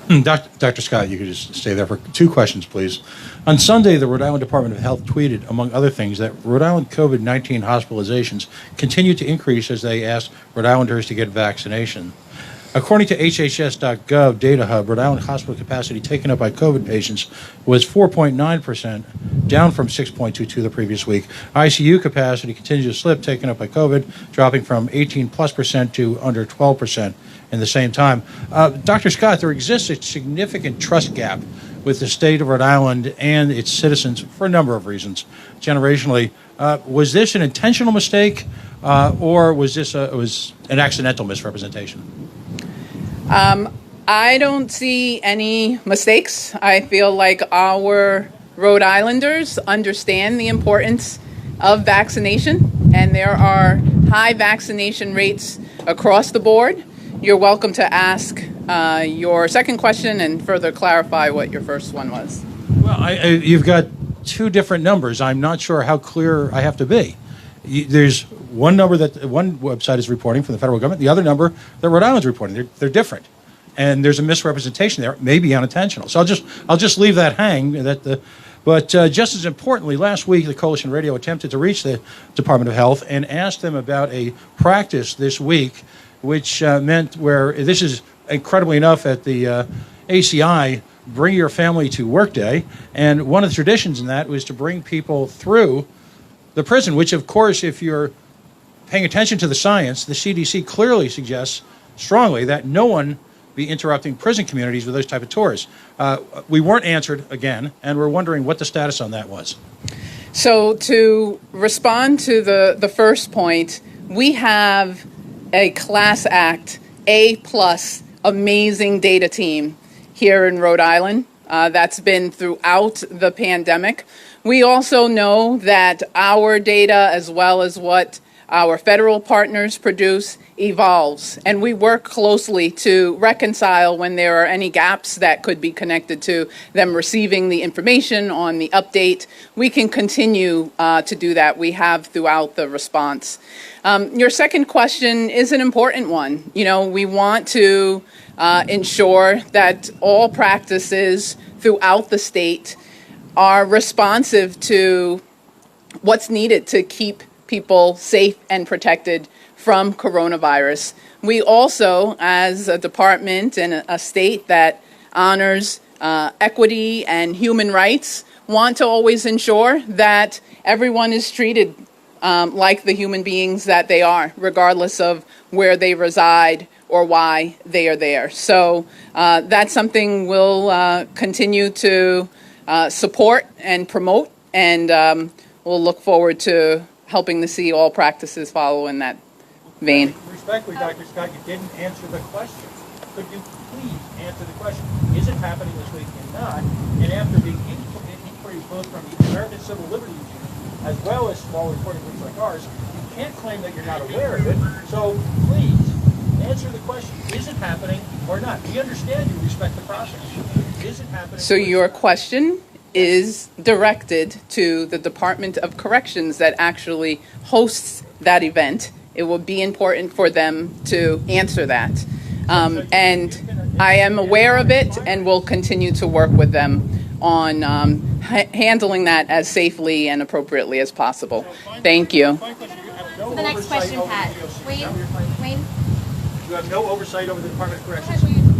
Dr. Scott, you could just stay there for 2 questions, please. On Sunday, the Rhode Island Department of Health tweeted, among other things, that Rhode Island COVID-19 hospitalizations continue to increase as they ask Rhode Islanders to get vaccination. According to HHS.gov Data Hub, Rhode Island hospital capacity taken up by COVID patients was 4.9%, down from 6.22 the previous week. ICU capacity continues to slip, taken up by COVID, dropping from 18+% to under 12% in the same time. Dr. Scott, there exists a significant trust gap with the state of Rhode Island and its citizens for a number of reasons. Generationally, was this an intentional mistake, or was this was an accidental misrepresentation? I don't see any mistakes. I feel like our Rhode Islanders understand the importance of vaccination, and there are high vaccination rates across the board. You're welcome to ask your second question and further clarify what your first one was. Well, you've got 2 different numbers. I'm not sure how clear I have to be. There's one number that one website is reporting from the federal government, the other number that Rhode Island's reporting. They're different, and there's a misrepresentation there, maybe unintentional. So I'll just leave that hang. But just as importantly, last week the Coalition Radio attempted to reach the Department of Health and asked them about a practice this week, which meant where this is incredibly enough at the ACI. Bring your family to work day, and one of the traditions in that was to bring people through the prison, which, of course, if you're paying attention to the science, the CDC clearly suggests strongly that no one be interrupting prison communities with those type of tours. We weren't answered again, and we're wondering what the status on that was. So to respond to the first point, we have a Class Act A+ amazing data team here in Rhode Island that's been throughout the pandemic. We also know that our data, as well as what our federal partners produce, evolves, and we work closely to reconcile when there are any gaps that could be connected to them receiving the information on the update. We can continue to do that. We have throughout the response. Your second question is an important one. You know, we want to ensure that all practices throughout the state are responsive to what's needed to keep people safe and protected from coronavirus. We also, as a department and a state that honors equity and human rights, want to always ensure that everyone is treated like the human beings that they are, regardless of where they reside or why they are there. So that's something we'll continue to support and promote, and we'll look forward to helping to see all practices follow in that vein. Respectfully, Dr. Scott, you didn't answer the question. Could you please answer the question? Is it happening this week and not? And after being inquiries both from the American Civil Liberties Union as well as small reporting groups like ours, you can't claim that you're not aware of it. So please answer the question. Is it happening or not? We understand you respect the process. Is it happening? So your question is directed to the Department of Corrections that actually hosts that event. It will be important for them to answer that. And I am aware of it and will continue to work with them on handling that as safely and appropriately as possible. Thank you. So the next question, Pat. Wayne? You have no oversight over the Department of Corrections.